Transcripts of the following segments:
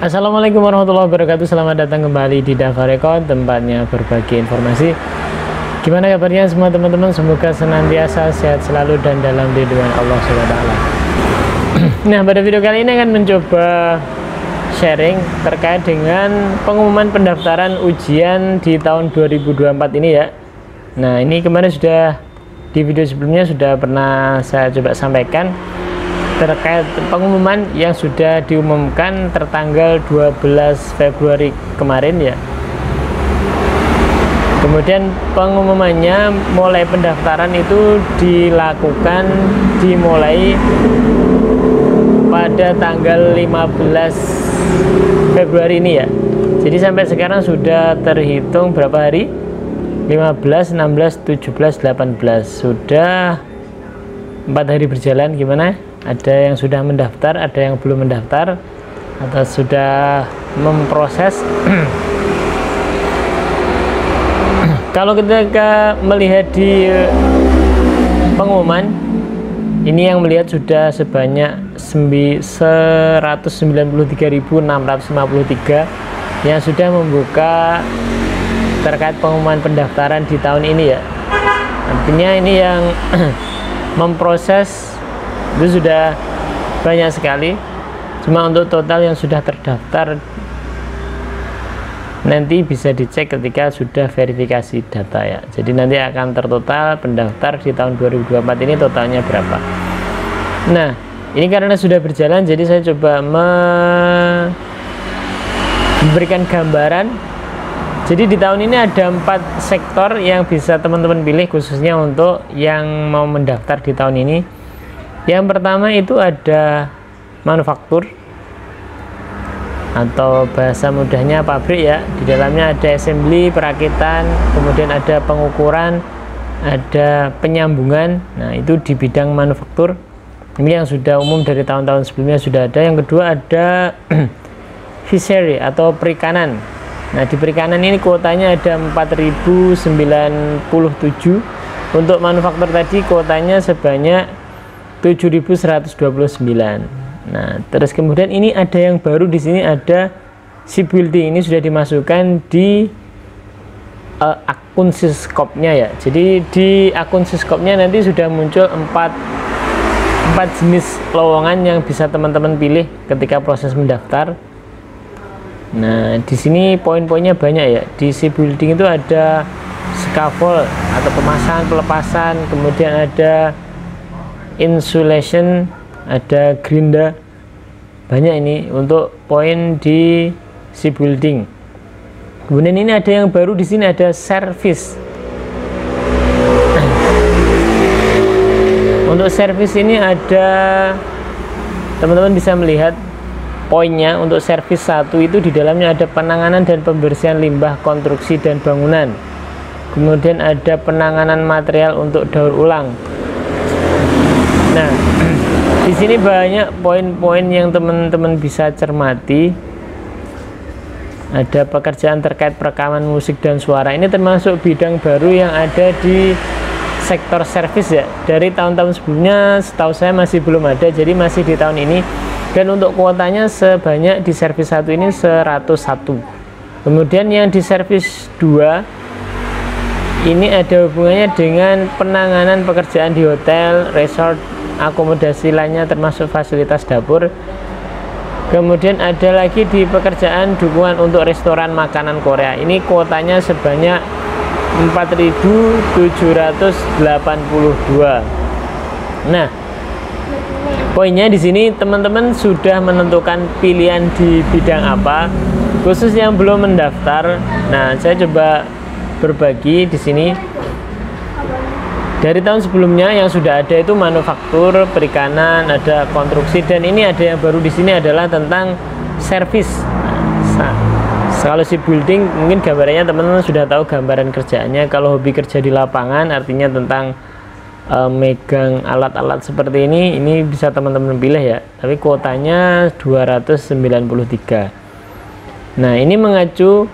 Assalamualaikum warahmatullahi wabarakatuh. Selamat datang kembali di Dava Record, tempatnya berbagi informasi. Gimana kabarnya semua teman-teman? Semoga senantiasa sehat selalu dan dalam lindungan Allah SWT. Nah, pada video kali ini akan mencoba sharing terkait dengan pengumuman pendaftaran ujian di tahun 2024 ini ya. Nah, ini kemarin sudah di video sebelumnya sudah pernah saya coba sampaikan terkait pengumuman yang sudah diumumkan tertanggal 12 Februari kemarin ya. Kemudian pengumumannya mulai pendaftaran itu dimulai pada tanggal 15 Februari ini ya. Jadi sampai sekarang sudah terhitung berapa hari? 15, 16, 17, 18. Sudah 4 hari berjalan. Gimana? Ada yang sudah mendaftar, ada yang belum mendaftar, atau sudah memproses. Kalau kita melihat di pengumuman ini, yang melihat sudah sebanyak 193.653 yang sudah membuka terkait pengumuman pendaftaran di tahun ini ya. Artinya ini yang memproses itu sudah banyak sekali. Cuma untuk total yang sudah terdaftar nanti bisa dicek ketika sudah verifikasi data ya. Jadi nanti akan tertotal pendaftar di tahun 2024 ini totalnya berapa. Nah, ini karena sudah berjalan, jadi saya coba memberikan gambaran. Jadi di tahun ini ada 4 sektor yang bisa teman-teman pilih khususnya untuk yang mau mendaftar di tahun ini. Yang pertama itu ada manufaktur atau bahasa mudahnya pabrik ya. Di dalamnya ada assembly, perakitan, kemudian ada pengukuran, ada penyambungan. Nah, itu di bidang manufaktur. Ini yang sudah umum dari tahun-tahun sebelumnya sudah ada. Yang kedua ada fishery atau perikanan. Nah, di perikanan ini kuotanya ada 4097. Untuk manufaktur tadi kuotanya sebanyak 7.129. Nah, terus kemudian ini ada yang baru di sini, ada shipbuilding. Ini sudah dimasukkan di akun Siskopnya ya. Jadi di akun Siskopnya nanti sudah muncul 4 jenis lowongan yang bisa teman-teman pilih ketika proses mendaftar. Nah, di sini poin-poinnya banyak ya. Di shipbuilding itu ada scaffold atau pemasangan pelepasan, kemudian ada insulation, ada gerinda. Banyak ini untuk poin di shipbuilding. Kemudian ini ada yang baru di sini, ada service. Untuk service ini ada, teman-teman bisa melihat poinnya. Untuk service 1 itu di dalamnya ada penanganan dan pembersihan limbah konstruksi dan bangunan. Kemudian ada penanganan material untuk daur ulang. Nah, di sini banyak poin-poin yang teman-teman bisa cermati. Ada pekerjaan terkait perekaman musik dan suara. Ini termasuk bidang baru yang ada di sektor servis ya. Dari tahun-tahun sebelumnya setahu saya masih belum ada, jadi masih di tahun ini. Dan untuk kuotanya sebanyak di servis 1 ini 101. Kemudian yang di servis 2 ini ada hubungannya dengan penanganan pekerjaan di hotel, resort, akomodasi lainnya termasuk fasilitas dapur. Kemudian ada lagi di pekerjaan dukungan untuk restoran makanan Korea. Ini kuotanya sebanyak 4.782. Nah, poinnya di sini teman-teman sudah menentukan pilihan di bidang apa. Khusus yang belum mendaftar, nah saya coba berbagi di sini. Dari tahun sebelumnya yang sudah ada itu manufaktur, perikanan, ada konstruksi, dan ini ada yang baru di sini adalah tentang servis. Nah, kalau shipbuilding mungkin gambarannya teman-teman sudah tahu gambaran kerjaannya. Kalau hobi kerja di lapangan artinya tentang megang alat-alat seperti ini bisa teman-teman pilih ya. Tapi kuotanya 293. Nah, ini mengacu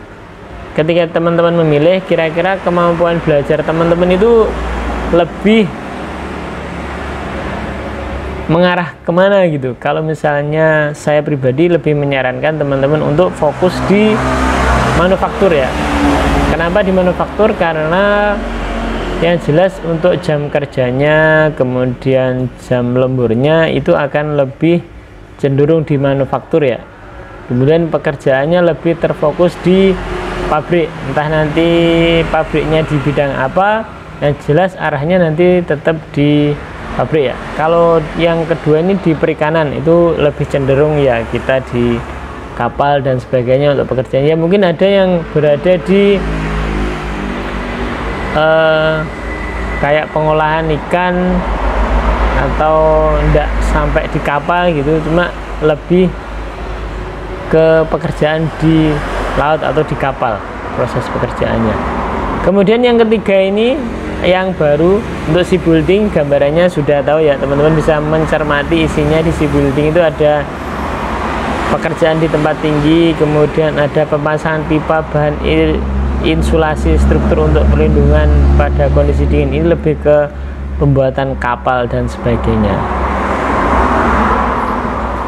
ketika teman-teman memilih, kira-kira kemampuan belajar teman-teman itu lebih mengarah kemana gitu. Kalau misalnya saya pribadi lebih menyarankan teman-teman untuk fokus di manufaktur ya. Kenapa di manufaktur? Karena yang jelas untuk jam kerjanya, kemudian jam lemburnya itu akan lebih cenderung di manufaktur ya. Kemudian pekerjaannya lebih terfokus di pabrik, entah nanti pabriknya di bidang apa, yang jelas arahnya nanti tetap di pabrik ya. Kalau yang kedua ini di perikanan, itu lebih cenderung ya kita di kapal dan sebagainya untuk pekerjaan. Ya mungkin ada yang berada di kayak pengolahan ikan atau enggak sampai di kapal gitu, cuma lebih ke pekerjaan di laut atau di kapal proses pekerjaannya. Kemudian yang ketiga ini yang baru untuk shipbuilding, gambarannya sudah tahu ya teman-teman, bisa mencermati isinya. Di shipbuilding itu ada pekerjaan di tempat tinggi, kemudian ada pemasangan pipa bahan insulasi struktur untuk perlindungan pada kondisi dingin. Ini lebih ke pembuatan kapal dan sebagainya.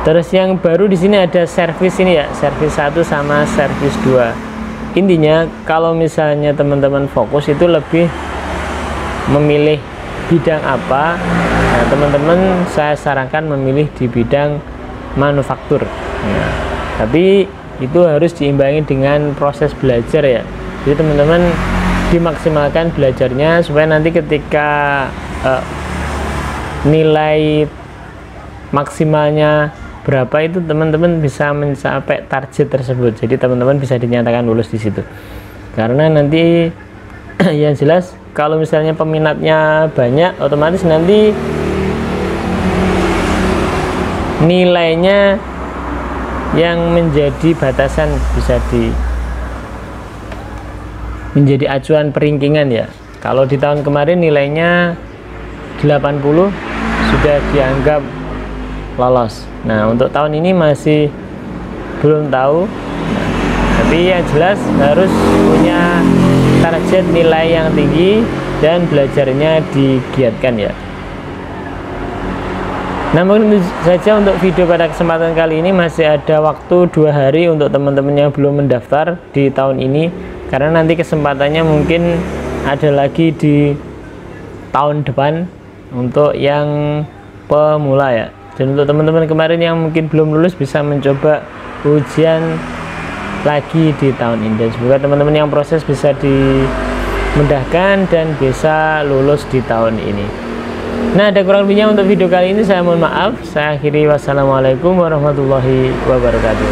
Terus yang baru di sini ada servis ini ya, servis 1 sama servis 2. Intinya kalau misalnya teman-teman fokus itu lebih memilih bidang apa, nah teman-teman saya sarankan memilih di bidang manufaktur. Nah, tapi itu harus diimbangi dengan proses belajar ya. Jadi teman-teman dimaksimalkan belajarnya supaya nanti ketika nilai maksimalnya berapa itu teman-teman bisa mencapai target tersebut. Jadi teman-teman bisa dinyatakan lulus di situ. Karena nanti yang jelas kalau misalnya peminatnya banyak, otomatis nanti nilainya yang menjadi batasan bisa menjadi acuan peringkingan ya. Kalau di tahun kemarin nilainya 80 sudah dianggap lolos. Nah untuk tahun ini masih belum tahu, tapi yang jelas harus punya target nilai yang tinggi dan belajarnya digiatkan ya. Namun itu saja untuk video pada kesempatan kali ini. Masih ada waktu 2 hari untuk teman-teman yang belum mendaftar di tahun ini, karena nanti kesempatannya mungkin ada lagi di tahun depan untuk yang pemula ya. Dan untuk teman-teman kemarin yang mungkin belum lulus bisa mencoba ujian lagi di tahun ini, dan semoga teman-teman yang proses bisa dimudahkan dan bisa lulus di tahun ini. Nah, ada kurang lebihnya untuk video kali ini, saya mohon maaf. Saya akhiri, wassalamualaikum warahmatullahi wabarakatuh.